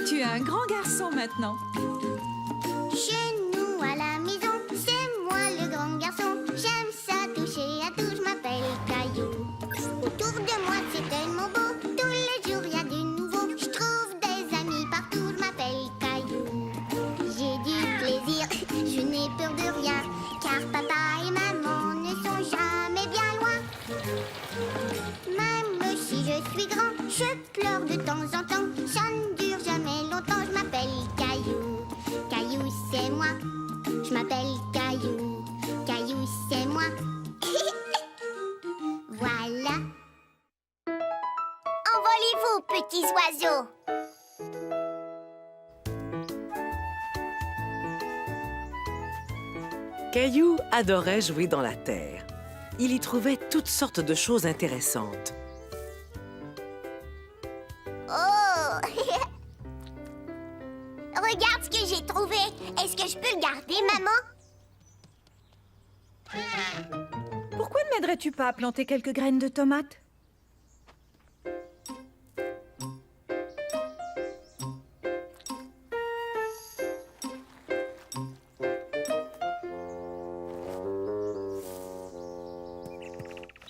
Tu es un grand garçon maintenant. Chez nous à la maison, c'est moi le grand garçon. J'aime ça toucher à tout, je m'appelle Caillou. Autour de moi c'est tellement beau, tous les jours il y a du nouveau. Je trouve des amis partout, je m'appelle Caillou. J'ai du plaisir, je n'ai peur de rien, car papa et maman ne sont jamais bien loin. Même si je suis grand, je pleure de temps en temps. Ça ne dure jamais longtemps, je m'appelle Caillou. Caillou, c'est moi. Je m'appelle Caillou. Caillou, c'est moi. Voilà. Envolez-vous, petits oiseaux. Caillou adorait jouer dans la terre. Il y trouvait toutes sortes de choses intéressantes. Oh! Regarde ce que j'ai trouvé. Est-ce que je peux le garder, maman? Pourquoi ne m'aiderais-tu pas à planter quelques graines de tomates?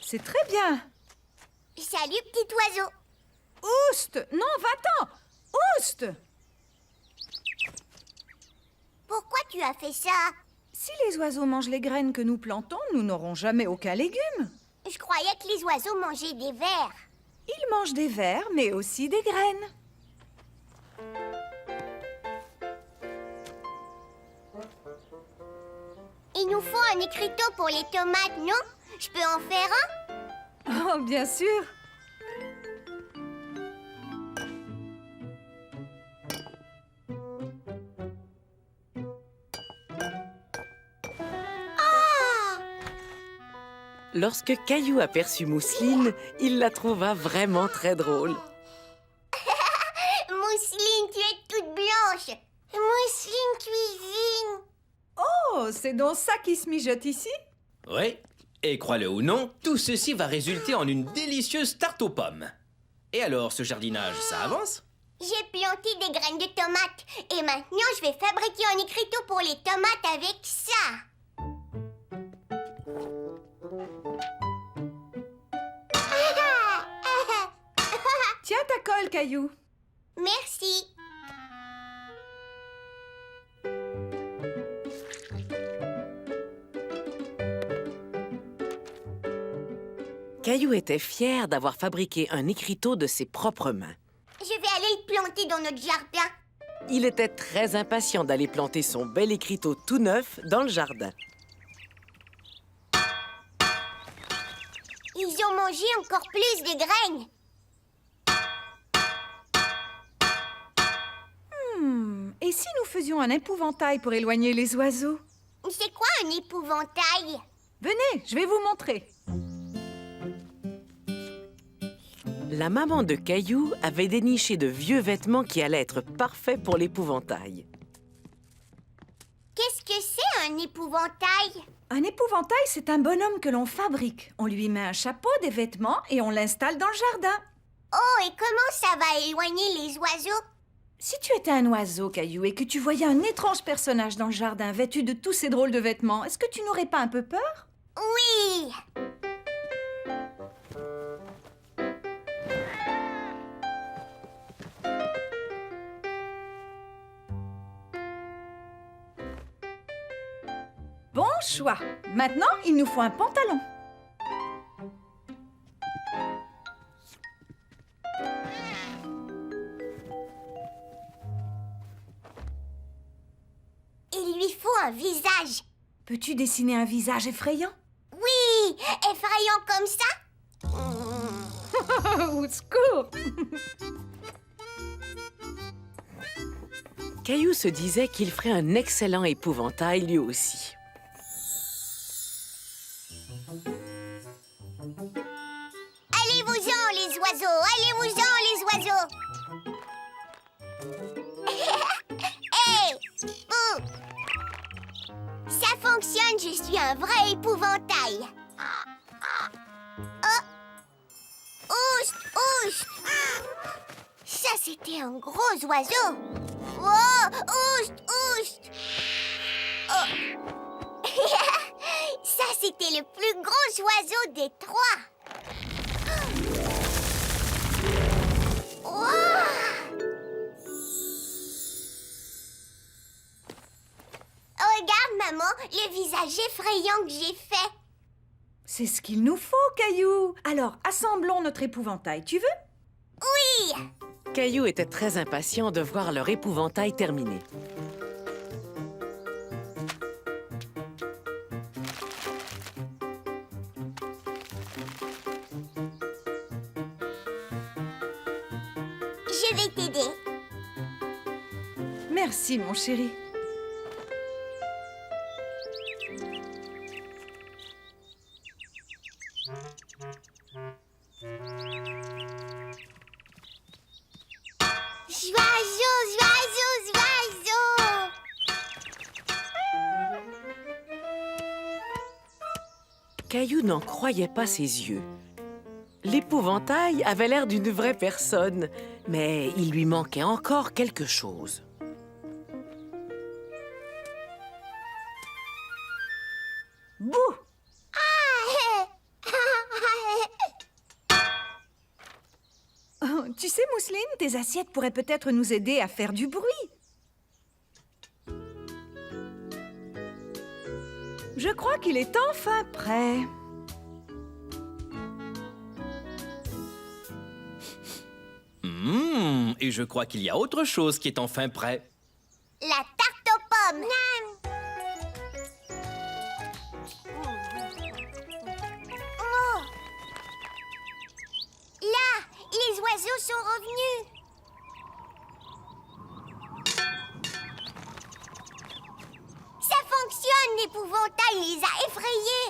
C'est très bien. Salut, petit oiseau. Ouste! Non, va-t'en! Ouste! Pourquoi tu as fait ça? Si les oiseaux mangent les graines que nous plantons, nous n'aurons jamais aucun légume. Je croyais que les oiseaux mangeaient des vers. Ils mangent des vers, mais aussi des graines. Il nous faut un écriteau pour les tomates, non? Je peux en faire un? Oh, bien sûr. Lorsque Caillou aperçut Mousseline, il la trouva vraiment très drôle. Mousseline, tu es toute blanche. Mousseline cuisine. Oh, c'est donc ça qui se mijote ici? Oui, et crois-le ou non, tout ceci va résulter en une délicieuse tarte aux pommes. Et alors, ce jardinage, ça avance? J'ai planté des graines de tomates. Et maintenant, je vais fabriquer un écriteau pour les tomates avec ça. Tiens ta colle, Caillou. Merci. Caillou était fier d'avoir fabriqué un écriteau de ses propres mains. Je vais aller le planter dans notre jardin. Il était très impatient d'aller planter son bel écriteau tout neuf dans le jardin. Ils ont mangé encore plus de graines. Et si nous faisions un épouvantail pour éloigner les oiseaux? C'est quoi un épouvantail? Venez, je vais vous montrer. La maman de Caillou avait déniché de vieux vêtements qui allaient être parfaits pour l'épouvantail. Qu'est-ce que c'est un épouvantail? Un épouvantail, c'est un bonhomme que l'on fabrique. On lui met un chapeau, des vêtements et on l'installe dans le jardin. Oh, et comment ça va éloigner les oiseaux? Si tu étais un oiseau, Caillou, et que tu voyais un étrange personnage dans le jardin vêtu de tous ces drôles de vêtements, est-ce que tu n'aurais pas un peu peur? Oui! Bon choix. Maintenant, il nous faut un pantalon. Il lui faut un visage. Peux-tu dessiner un visage effrayant? Oui! Effrayant comme ça? Au secours! Caillou se disait qu'il ferait un excellent épouvantail lui aussi. Allez-vous-en, les oiseaux! Allez-vous-en, les oiseaux! Hey! Ouh! Ça fonctionne, je suis un vrai épouvantail. Oh! Oust! Oust! Ça, c'était un gros oiseau. Oh, oust, oust! Oh. Ça, c'était le plus gros oiseau des trois. Wow! Regarde, maman, le visage effrayant que j'ai fait. C'est ce qu'il nous faut, Caillou. Alors, assemblons notre épouvantail, tu veux? Oui! Caillou était très impatient de voir leur épouvantail terminé. Je vais t'aider. Merci, mon chéri. Joyeux, joyeux, joyeux! Caillou n'en croyait pas ses yeux. L'épouvantail avait l'air d'une vraie personne, mais il lui manquait encore quelque chose. Bouh! Oh, tu sais, Mousseline, tes assiettes pourraient peut-être nous aider à faire du bruit. Je crois qu'il est enfin prêt. Et je crois qu'il y a autre chose qui est enfin prêt. La tarte aux pommes. Oh. Là, les oiseaux sont revenus. Ça fonctionne, l'épouvantail les a effrayés.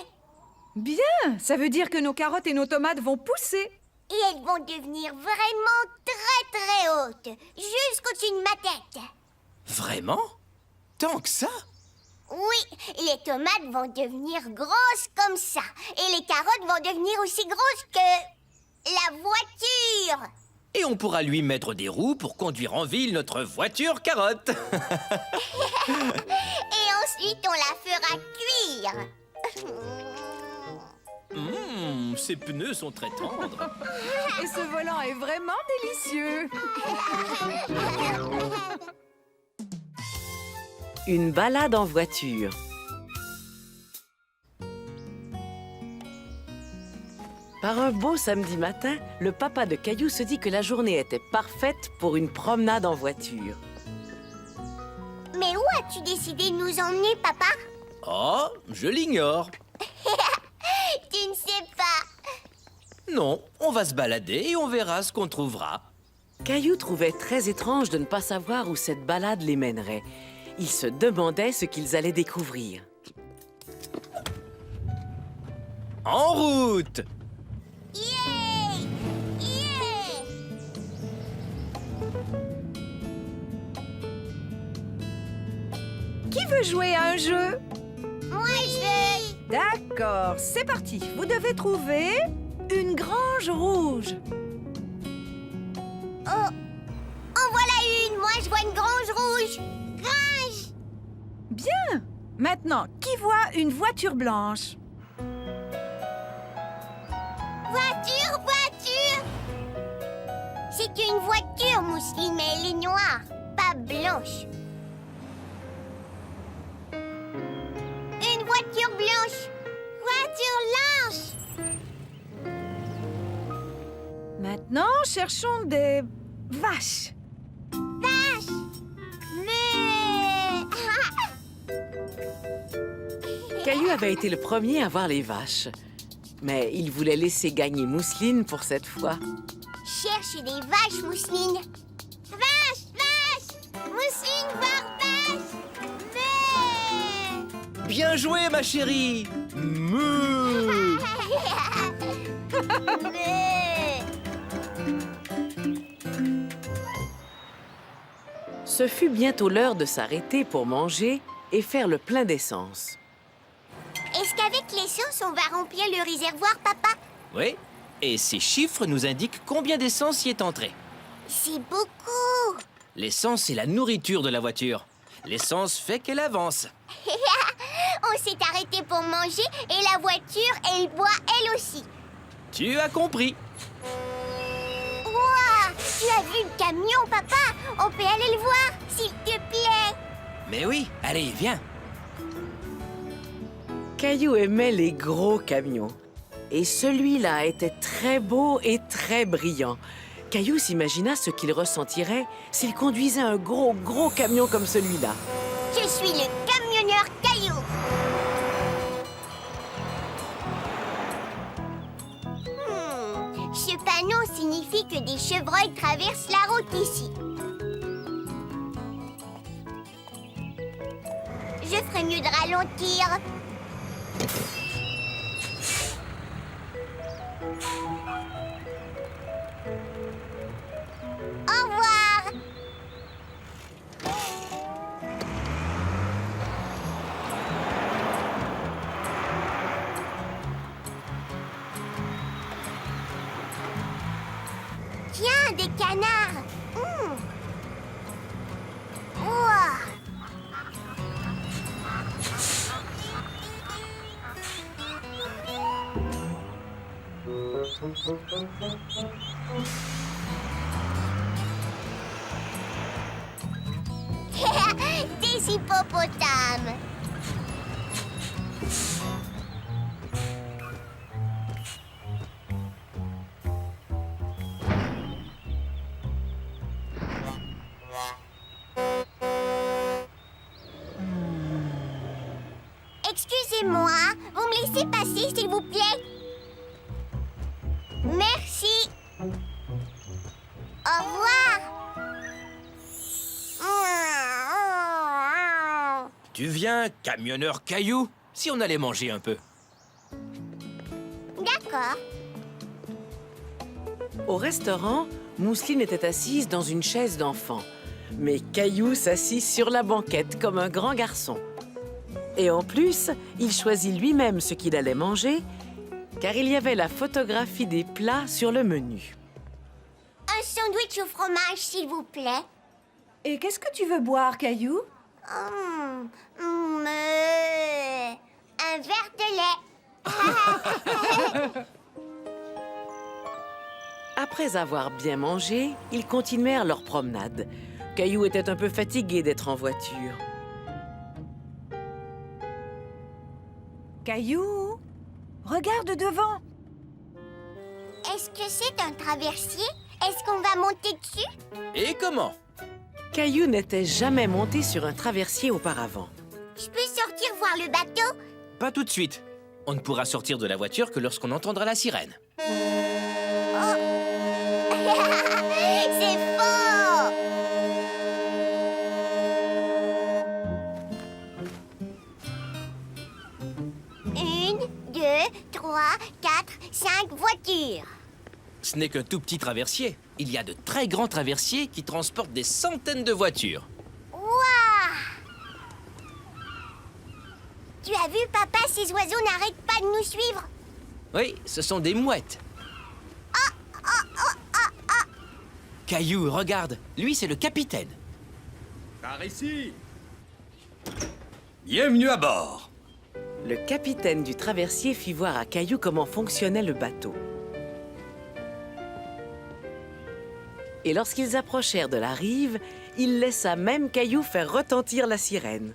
Bien, ça veut dire que nos carottes et nos tomates vont pousser. Et elles vont devenir vraiment très très hautes, jusqu'au-dessus de ma tête. Vraiment? Tant que ça? Oui, les tomates vont devenir grosses comme ça. Et les carottes vont devenir aussi grosses que la voiture. Et on pourra lui mettre des roues pour conduire en ville notre voiture carotte. Et ensuite, on la fera cuire. Ces pneus sont très tendres. Et ce volant est vraiment délicieux. Une balade en voiture. Par un beau samedi matin, le papa de Caillou se dit que la journée était parfaite pour une promenade en voiture. Mais où as-tu décidé de nous emmener, papa? Oh, je l'ignore. Tu ne sais pas. Non, on va se balader et on verra ce qu'on trouvera. Caillou trouvait très étrange de ne pas savoir où cette balade les mènerait. Il se demandait ce qu'ils allaient découvrir. En route! Yeah! Yeah! Qui veut jouer à un jeu? Moi, je veux... D'accord, c'est parti. Vous devez trouver une grange rouge. Oh! En voilà une! Moi, je vois une grange rouge! Grange! Bien. Maintenant, qui voit une voiture blanche? Voiture, voiture! C'est une voiture, Mousseline, mais elle est noire, pas blanche. Une voiture blanche! Voiture blanche! Maintenant, cherchons des vaches. Vache! Mais... Caillou avait été le premier à voir les vaches. Mais il voulait laisser gagner Mousseline pour cette fois. Cherche des vaches, Mousseline. Vache, vache! Mousseline, voir vache! Mais... Bien joué, ma chérie! Meuh. Mais... Ce fut bientôt l'heure de s'arrêter pour manger et faire le plein d'essence. Est-ce qu'avec l'essence, on va remplir le réservoir, papa? Oui, Et ces chiffres nous indiquent combien d'essence y est entré. C'est beaucoup. L'essence est la nourriture de la voiture. L'essence fait qu'elle avance. On s'est arrêté pour manger et la voiture, elle boit elle aussi. Tu as compris. Ouah, tu as vu le camion, papa? On peut aller le voir, s'il te plaît. Mais oui, allez, viens. Caillou aimait les gros camions. Et celui-là était très beau et très brillant. Caillou s'imagina ce qu'il ressentirait s'il conduisait un gros camion comme celui-là. Je suis le camionneur Caillou. Ce panneau signifie que des chevreuils traversent la route ici. Je ferais mieux de ralentir. Au revoir. Tiens, des canards. Ouah. Des hippopotames. Excusez-moi, vous me laissez passer, s'il vous plaît? Merci. Au revoir. Tu viens, camionneur Caillou? Si on allait manger un peu. D'accord. Au restaurant, Mousseline était assise dans une chaise d'enfant. Mais Caillou s'assit sur la banquette comme un grand garçon. Et en plus, il choisit lui-même ce qu'il allait manger, car il y avait la photographie des plats sur le menu. Un sandwich au fromage, s'il vous plaît. Et qu'est-ce que tu veux boire, Caillou? Un verre de lait. Après avoir bien mangé, ils continuèrent leur promenade. Caillou était un peu fatigué d'être en voiture. Caillou, regarde devant. Est-ce que c'est un traversier? Est-ce qu'on va monter dessus? Et comment? Caillou n'était jamais monté sur un traversier auparavant. Je peux sortir voir le bateau? Pas tout de suite. On ne pourra sortir de la voiture que lorsqu'on entendra la sirène. C'est faux! 1, 2, 3, 4, 5 voitures. Ce n'est qu'un tout petit traversier. Il y a de très grands traversiers qui transportent des centaines de voitures. Ouah! Tu as vu, papa, ces oiseaux n'arrêtent pas de nous suivre. Oui, ce sont des mouettes. Caillou, regarde. Lui, c'est le capitaine. Par ici. Bienvenue à bord. Le capitaine du traversier fit voir à Caillou comment fonctionnait le bateau. Et lorsqu'ils approchèrent de la rive, il laissa même Caillou faire retentir la sirène.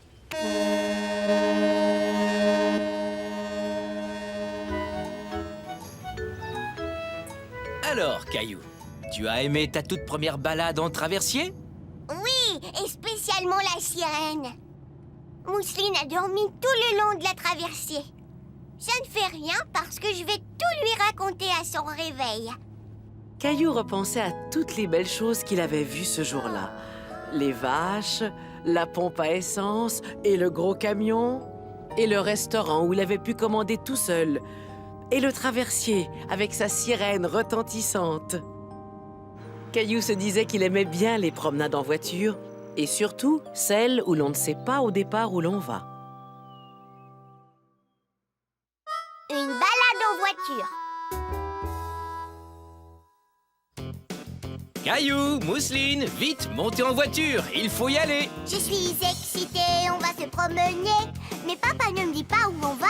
Alors, Caillou, tu as aimé ta toute première balade en traversier? Oui, et spécialement la sirène. Mousseline a dormi tout le long de la traversée. Ça ne fait rien parce que je vais tout lui raconter à son réveil. Caillou repensait à toutes les belles choses qu'il avait vues ce jour-là. Les vaches, la pompe à essence et le gros camion, et le restaurant où il avait pu commander tout seul, et le traversier avec sa sirène retentissante. Caillou se disait qu'il aimait bien les promenades en voiture, et surtout celles où l'on ne sait pas au départ où l'on va. Une balade en voiture. Caillou, Mousseline, vite, montez en voiture, il faut y aller. Je suis excitée, on va se promener. Mais papa ne me dit pas où on va.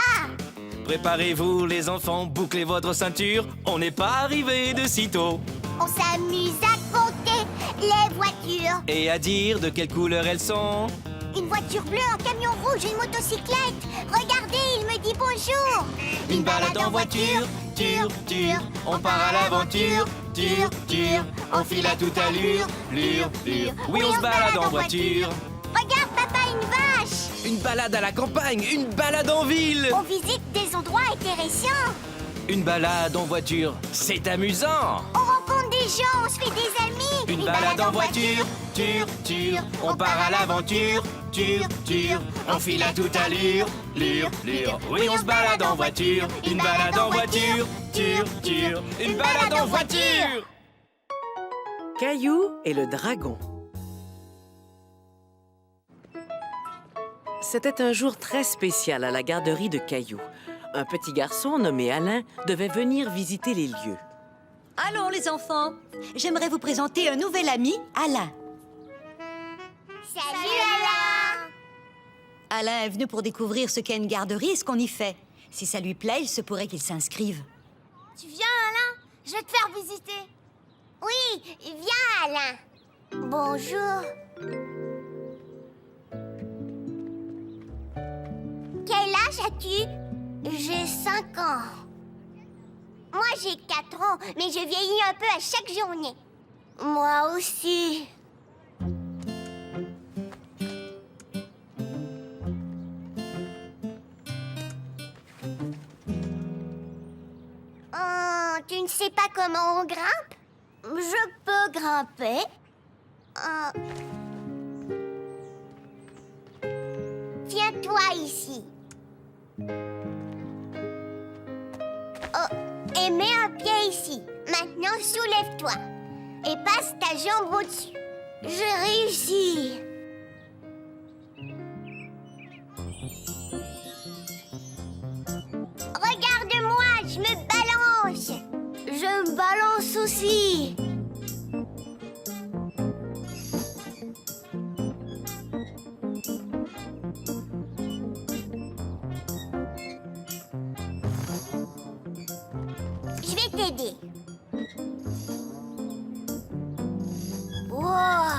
Préparez-vous les enfants, bouclez votre ceinture, on n'est pas arrivé de sitôt. On s'amuse à compter les voitures. Et à dire de quelle couleur elles sont. Une voiture bleue, un camion rouge, une motocyclette. Regardez, il me dit bonjour. Une balade en voiture, ture, on part à l'aventure, ture, on file à toute allure, lure. Oui, on se balade en voiture. Regarde, papa, une vache. Une balade à la campagne, une balade en ville. On visite des endroits intéressants. Une balade en voiture, c'est amusant. On rencontre des gens, on se fait des amis. Une balade en voiture, ture, on part à l'aventure, ture, on file à toute allure, lure. Oui, on se balade en voiture, une balade en voiture, ture, une balade en voiture. Caillou et le dragon. C'était un jour très spécial à la garderie de Caillou. Un petit garçon nommé Alain devait venir visiter les lieux. Allons les enfants, j'aimerais vous présenter un nouvel ami, Alain. Salut, Alain. Alain est venu pour découvrir ce qu'est une garderie et ce qu'on y fait. Si ça lui plaît, il se pourrait qu'il s'inscrive. Tu viens, Alain? Je vais te faire visiter. Oui, viens, Alain. Bonjour. Quel âge as-tu? J'ai 5 ans. Moi, j'ai 4 ans, mais je vieillis un peu à chaque journée. Moi aussi. Oh, tu ne sais pas comment on grimpe? Je peux grimper. Tiens-toi ici. Oh, et mets un pied ici. Maintenant, soulève-toi. Et passe ta jambe au-dessus. J'ai réussi. Regarde-moi, je me balance. Je me balance aussi. Je vais t'aider. Wow.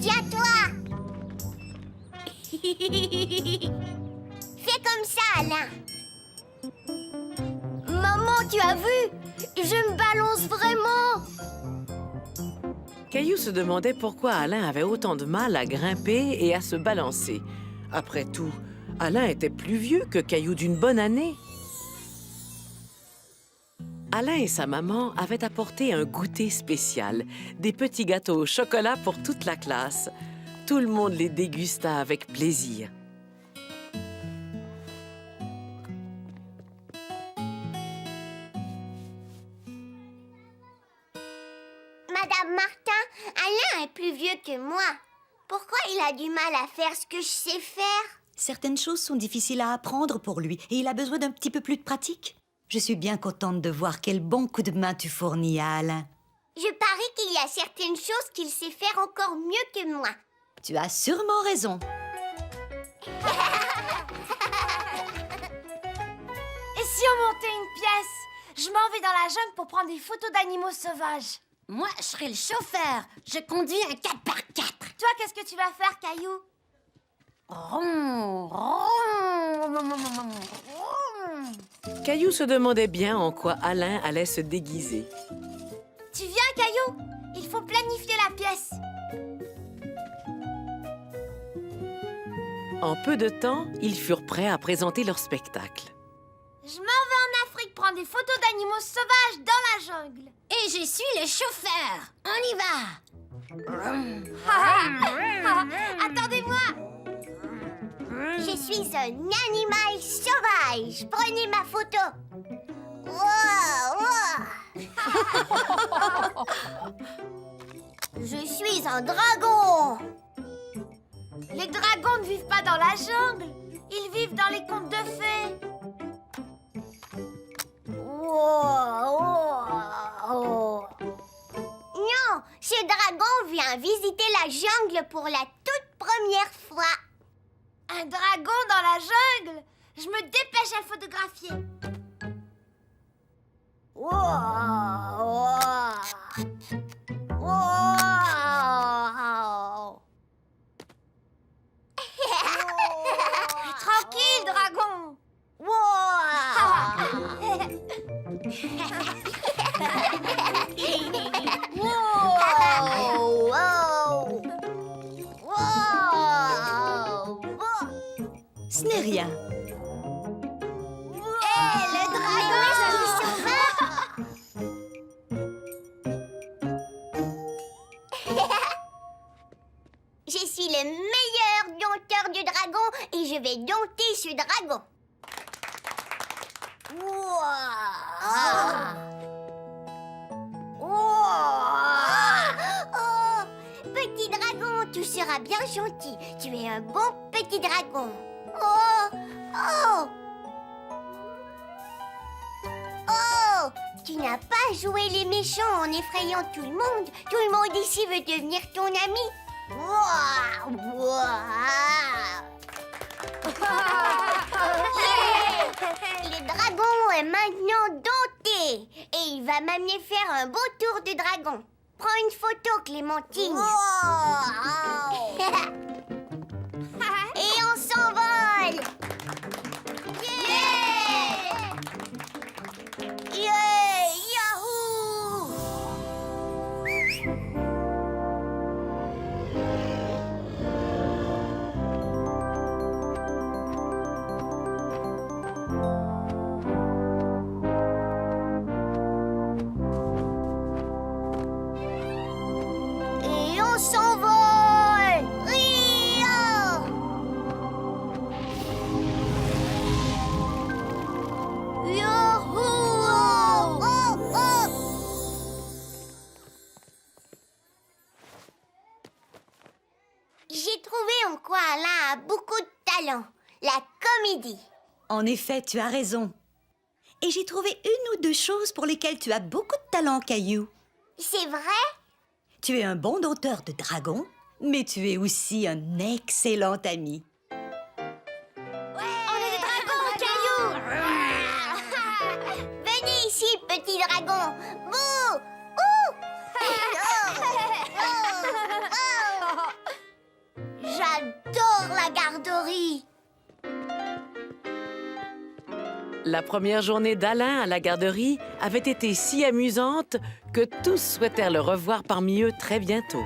Tiens-toi. Fais comme ça, Alain. Maman, tu as vu? Je me balance vraiment. Caillou se demandait pourquoi Alain avait autant de mal à grimper et à se balancer. Après tout, Alain était plus vieux que Caillou d'une bonne année. Alain et sa maman avaient apporté un goûter spécial, des petits gâteaux au chocolat pour toute la classe. Tout le monde les dégusta avec plaisir. Madame Martin, Alain est plus vieux que moi. Pourquoi il a du mal à faire ce que je sais faire? Certaines choses sont difficiles à apprendre pour lui et il a besoin d'un petit peu plus de pratique. Je suis bien contente de voir quel bon coup de main tu fournis à Alain. Je parie qu'il y a certaines choses qu'il sait faire encore mieux que moi. Tu as sûrement raison. Et si on montait une pièce? Je m'en vais dans la jungle pour prendre des photos d'animaux sauvages. Moi, je serai le chauffeur. Je conduis un 4x4. Toi, qu'est-ce que tu vas faire, Caillou? Ron, ron. Caillou se demandait bien en quoi Alain allait se déguiser. Tu viens, Caillou? Il faut planifier la pièce. En peu de temps, ils furent prêts à présenter leur spectacle. Je m'en vais en Afrique prendre des photos d'animaux sauvages dans la jungle. Et je suis le chauffeur. On y va. Attendez-moi. Je suis un animal sauvage. Prenez ma photo. Wow, wow. Je suis un dragon. Les dragons ne vivent pas dans la jungle. Ils vivent dans les contes de fées. Wow, wow. Ce dragon vient visiter la jungle pour la toute première fois. Un dragon dans la jungle? Je me dépêche à le photographier. Wow. Wow. Tranquille, dragon. Ce n'est rien. Le dragon Je suis le meilleur dompteur du dragon et je vais dompter ce dragon. Oh, petit dragon, tu seras bien gentil. Tu es un bon petit dragon. Oh, oh. Oh, tu n'as pas joué les méchants en effrayant tout le monde. Tout le monde ici veut devenir ton ami. Wow, wow. Le dragon est maintenant dompté et il va m'amener faire un beau tour de dragon. Prends une photo, Clémentine. Et on s'envole. Yeah! Yeah! Yahoo! Et on s'envole! Ria! Yahoo! Oh, oh! J'ai trouvé en quoi Alain a beaucoup de talent. La comédie. En effet, tu as raison. Et j'ai trouvé une ou deux choses pour lesquelles tu as beaucoup de talent, Caillou. C'est vrai? Tu es un bon dompteur de dragons, mais tu es aussi un excellent ami. On est des dragons, Caillou! Venez ici, petit dragon! Bouh! Ouh! J'adore la garderie! La première journée d'Alain à la garderie avait été si amusante que tous souhaitèrent le revoir parmi eux très bientôt.